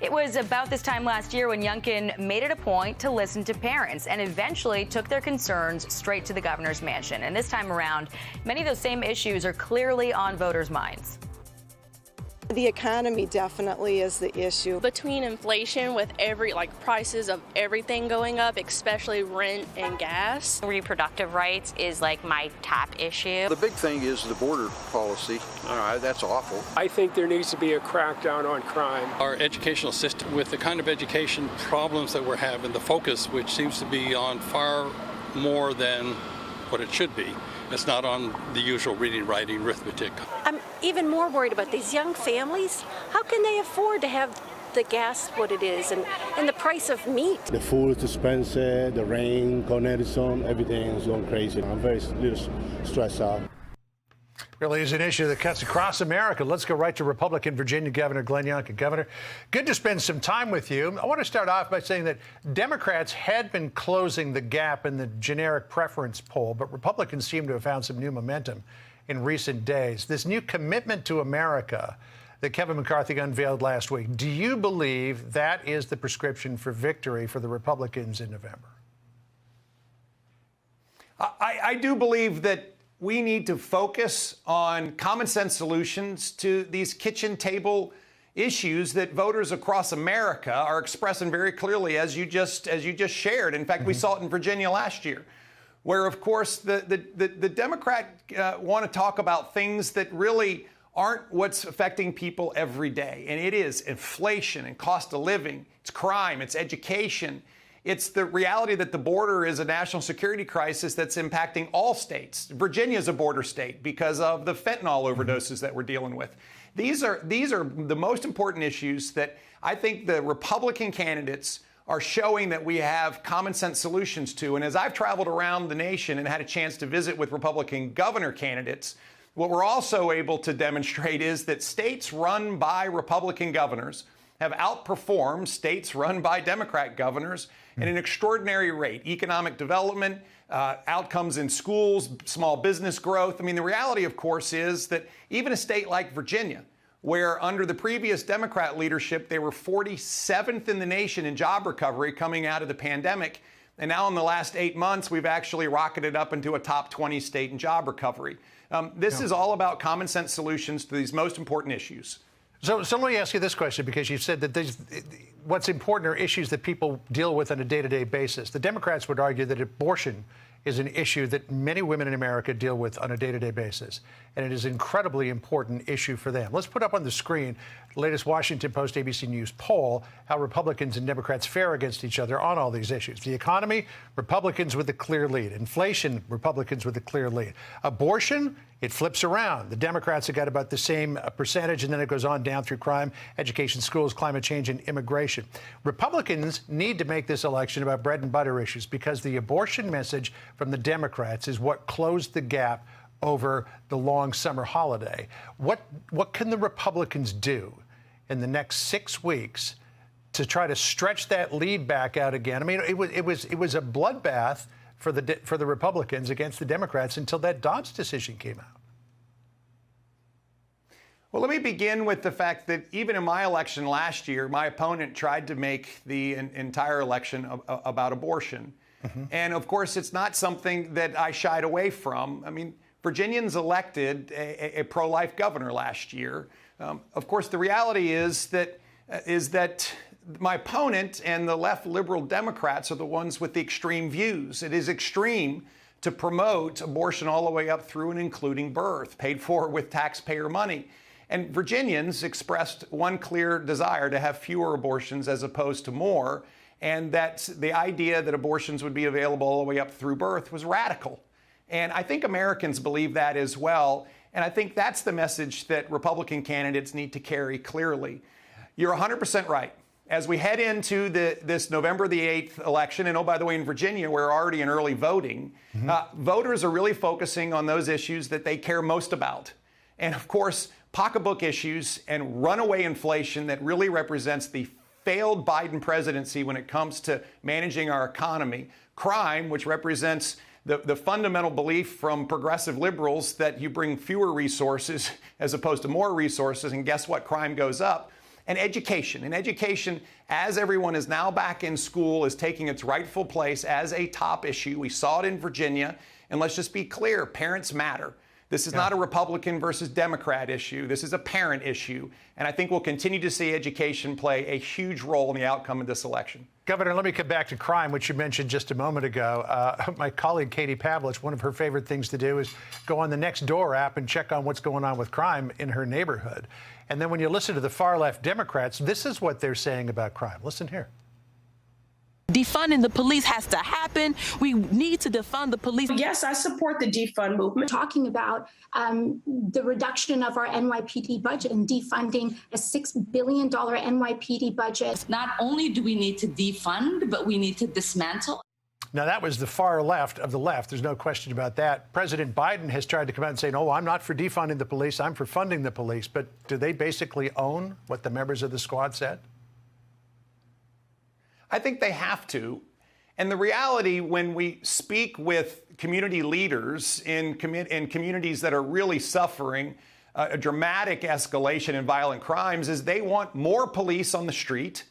It was about this time last year when Youngkin made it a point to listen to parents and eventually took their concerns straight to the governor's mansion. And this time around, many of those same issues are clearly on voters' minds. The economy definitely is the issue. Between inflation with prices of everything going up, especially rent and gas. Reproductive rights is my top issue. The big thing is the border policy. That's awful. I think there needs to be a crackdown on crime. Our educational system, with the kind of education problems that we're having, the focus, which seems to be on far more than what it should be. It's not on the usual reading, writing, arithmetic. I'm even more worried about these young families. How can they afford to have the gas what it is and the price of meat? The food is expensive, the rain, Connecticut, everything is going crazy. I'm very little stressed out. Really is an issue that cuts across America. Let's go right to Republican Virginia Governor Glenn Youngkin. Governor, good to spend some time with you. I want to start off by saying that Democrats had been closing the gap in the generic preference poll, but Republicans seem to have found some new momentum in recent days. This new commitment to America that Kevin McCarthy unveiled last week, do you believe that is the prescription for victory for the Republicans in November? I do believe that we need to focus on common sense solutions to these kitchen table issues that voters across America are expressing very clearly, as you just shared. In fact, we saw it in Virginia last year, where, of course, the Democrat want to talk about things that really aren't what's affecting people every day. And it is inflation and cost of living. It's crime. It's education. It's the reality that the border is a national security crisis that's impacting all states. Virginia is a border state because of the fentanyl overdoses that we're dealing with. These are the most important issues that I think the Republican candidates are showing that we have common sense solutions to. And as I've traveled around the nation and had a chance to visit with Republican governor candidates, what we're also able to demonstrate is that states run by Republican governors have outperformed states run by Democrat governors at an extraordinary rate. Economic development, outcomes in schools, small business growth. I mean, the reality, of course, is that even a state like Virginia, where under the previous Democrat leadership, they were 47th in the nation in job recovery coming out of the pandemic. And now in the last 8 months, we've actually rocketed up into a top 20 state in job recovery. This is all about common sense solutions to these most important issues. So let me ask you this question, because you said that what's important are issues that people deal with on a day-to-day basis. The Democrats would argue that abortion is an issue that many women in America deal with on a day-to-day basis, and it is an incredibly important issue for them. Let's put up on the screen the latest Washington Post ABC News poll, how Republicans and Democrats fare against each other on all these issues. The economy, Republicans with a clear lead. Inflation, Republicans with a clear lead. Abortion, it flips around. The Democrats have got about the same percentage, and then it goes on down through crime, education, schools, climate change, and immigration. Republicans need to make this election about bread and butter issues, because the abortion message from the Democrats is what closed the gap over the long summer holiday. What can the Republicans do in the next 6 weeks to try to stretch that lead back out again? I mean, it was a bloodbath for the Republicans against the Democrats until that Dobbs decision came out. Well, let me begin with the fact that even in my election last year, my opponent tried to make the entire election about abortion. And of course, it's not something that I shied away from. I mean, Virginians elected a pro-life governor last year. Of course, the reality is that my opponent and the left liberal Democrats are the ones with the extreme views. It is extreme to promote abortion all the way up through and including birth, paid for with taxpayer money. And Virginians expressed one clear desire to have fewer abortions as opposed to more, and that the idea that abortions would be available all the way up through birth was radical. And I think Americans believe that as well. And I think that's the message that Republican candidates need to carry clearly. You're 100% right. As we head into this November the 8th election, and oh, by the way, in Virginia, we're already in early voting, voters are really focusing on those issues that they care most about. And of course, pocketbook issues and runaway inflation that really represents the failed Biden presidency when it comes to managing our economy. Crime, which represents the fundamental belief from progressive liberals that you bring fewer resources as opposed to more resources, and guess what? Crime goes up. and education. And education, as everyone is now back in school, is taking its rightful place as a top issue. We saw it in Virginia. And let's just be clear, parents matter. This is not a Republican versus Democrat issue. This is a parent issue. And I think we'll continue to see education play a huge role in the outcome of this election. Governor, let me come back to crime, which you mentioned just a moment ago. My colleague, Katie Pavlich, one of her favorite things to do is go on the Nextdoor app and check on what's going on with crime in her neighborhood. And then when you listen to the far-left Democrats, this is what they're saying about crime. Listen here. Defunding the police has to happen. We need to defund the police. Yes, I support the defund movement. Talking about the reduction of our NYPD budget and defunding a $6 billion NYPD budget. Not only do we need to defund, but we need to dismantle. Now, that was the far left of the left. There's no question about that. President Biden has tried to come out and say, no, I'm not for defunding the police. I'm for funding the police. But do they basically own what the members of the squad said? I think they have to. And the reality, when we speak with community leaders in communities that are really suffering a dramatic escalation in violent crimes, is they want more police on the street.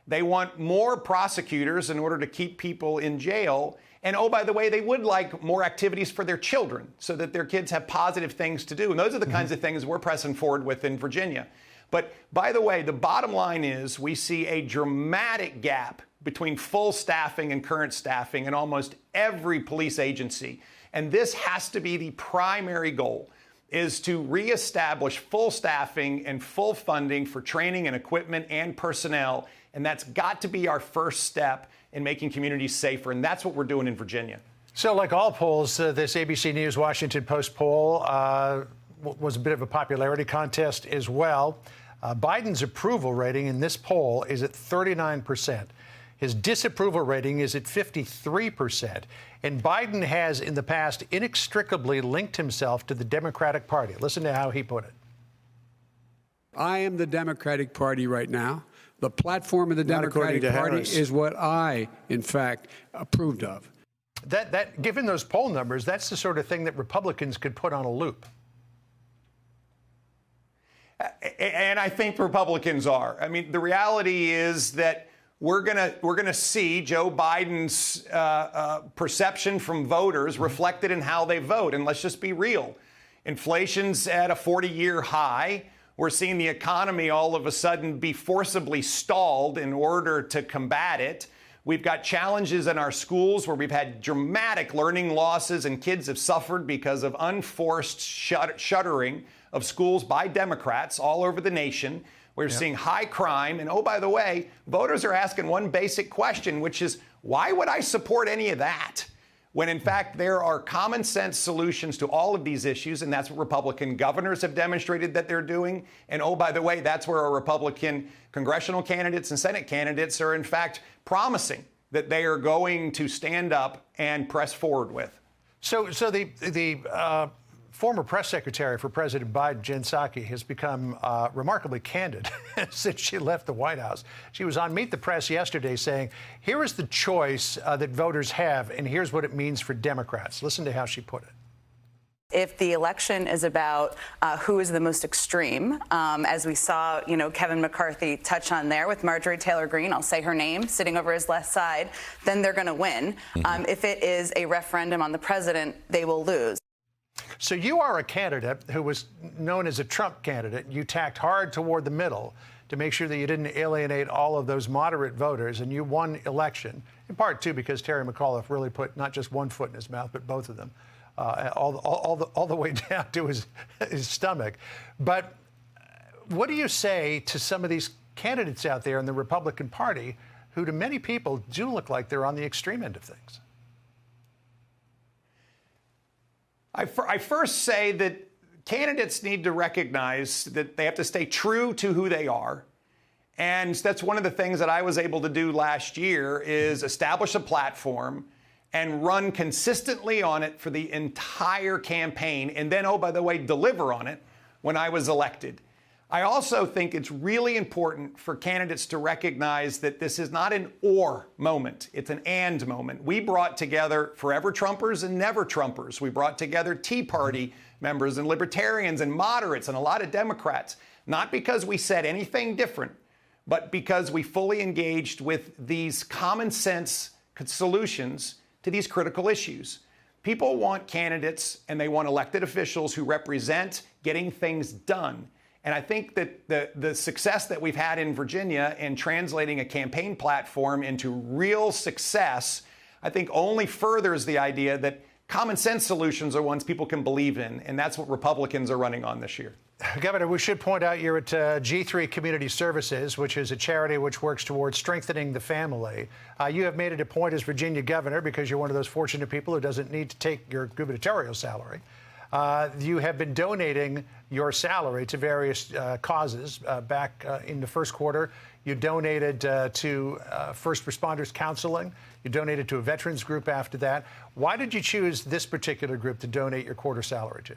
They want more prosecutors in order to keep people in jail. And oh, by the way, they would like more activities for their children so that their kids have positive things to do. And those are the kinds of things we're pressing forward with in Virginia. But by the way, the bottom line is we see a dramatic gap between full staffing and current staffing in almost every police agency. And this has to be the primary goal, is to reestablish full staffing and full funding for training and equipment and personnel. And that's got to be our first step in making communities safer. And that's what we're doing in Virginia. So like all polls, this ABC News Washington Post poll was a bit of a popularity contest as well. Biden's approval rating in this poll is at 39%. His disapproval rating is at 53%. And Biden has, in the past, inextricably linked himself to the Democratic Party. Listen to how he put it. I am the Democratic Party right now. The platform of the Democratic Party is what I, in fact, approved of. That, given those poll numbers, that's the sort of thing that Republicans could put on a loop. And I think Republicans are. I mean, the reality is that we're gonna see Joe Biden's perception from voters reflected in how they vote. And let's just be real. Inflation's at a 40-year high. We're seeing the economy all of a sudden be forcibly stalled in order to combat it. We've got challenges in our schools where we've had dramatic learning losses and kids have suffered because of unforced shuttering of schools by Democrats all over the nation. We're seeing high crime. And oh, by the way, voters are asking one basic question, which is, why would I support any of that? When in fact, there are common sense solutions to all of these issues. And that's what Republican governors have demonstrated that they're doing. And oh, by the way, that's where our Republican congressional candidates and Senate candidates are in fact promising that they are going to stand up and press forward with. So the former press secretary for President Biden, Jen Psaki, has become remarkably candid since she left the White House. She was on Meet the Press yesterday saying, here is the choice that voters have, and here's what it means for Democrats. Listen to how she put it. If the election is about who is the most extreme, as we saw, Kevin McCarthy touch on there with Marjorie Taylor Greene, I'll say her name, sitting over his left side, then they're going to win. If it is a referendum on the president, they will lose. So you are a candidate who was known as a Trump candidate. You tacked hard toward the middle to make sure that you didn't alienate all of those moderate voters, and you won election, in part, too, because Terry McAuliffe really put not just one foot in his mouth, but both of them, all the way down to his stomach. But what do you say to some of these candidates out there in the Republican Party who, to many people, do look like they're on the extreme end of things? I first say that candidates need to recognize that they have to stay true to who they are. And that's one of the things that I was able to do last year is establish a platform and run consistently on it for the entire campaign. And then, oh, by the way, deliver on it when I was elected. I also think it's really important for candidates to recognize that this is not an or moment. It's an and moment. We brought together forever Trumpers and never Trumpers. We brought together Tea Party members and libertarians and moderates and a lot of Democrats, not because we said anything different, but because we fully engaged with these common sense solutions to these critical issues. People want candidates and they want elected officials who represent getting things done. And I think that the success that we've had in Virginia in translating a campaign platform into real success, I think only furthers the idea that common sense solutions are ones people can believe in. And that's what Republicans are running on this year. Governor, we should point out you're at G3 Community Services, which is a charity which works towards strengthening the family. You have made it a point as Virginia governor, because you're one of those fortunate people who doesn't need to take your gubernatorial salary. You have been donating your salary to various causes. Back in the first quarter, you donated to first responders counseling. You donated to a veterans group after that. Why did you choose this particular group to donate your quarter salary to?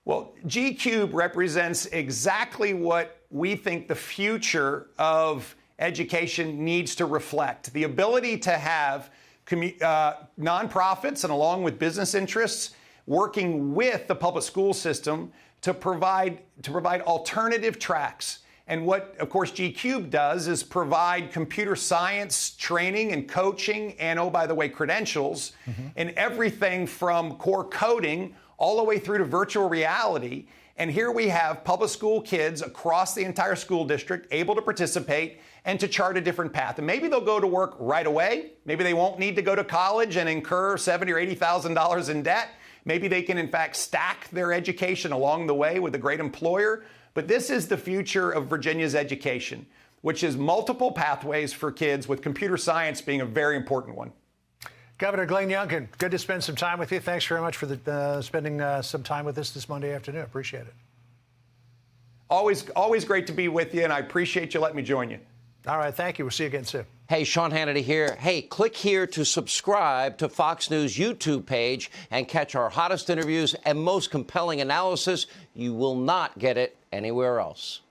Well, G-Cube represents exactly what we think the future of education needs to reflect. The ability to have nonprofits and along with business interests working with the public school system to provide alternative tracks. And what, of course, G-Cube does is provide computer science training and coaching and, oh, by the way, credentials and everything from core coding all the way through to virtual reality. And here we have public school kids across the entire school district able to participate and to chart a different path. And maybe they'll go to work right away. Maybe they won't need to go to college and incur $70,000 or $80,000 in debt. Maybe they can, in fact, stack their education along the way with a great employer. But this is the future of Virginia's education, which is multiple pathways for kids, with computer science being a very important one. Governor Glenn Youngkin, good to spend some time with you. Thanks very much for spending some time with us this Monday afternoon. Appreciate it. Always great to be with you, and I appreciate you letting me join you. All right, thank you. We'll see you again soon. Hey, Sean Hannity here. Hey, click here to subscribe to Fox News YouTube page and catch our hottest interviews and most compelling analysis. You will not get it anywhere else.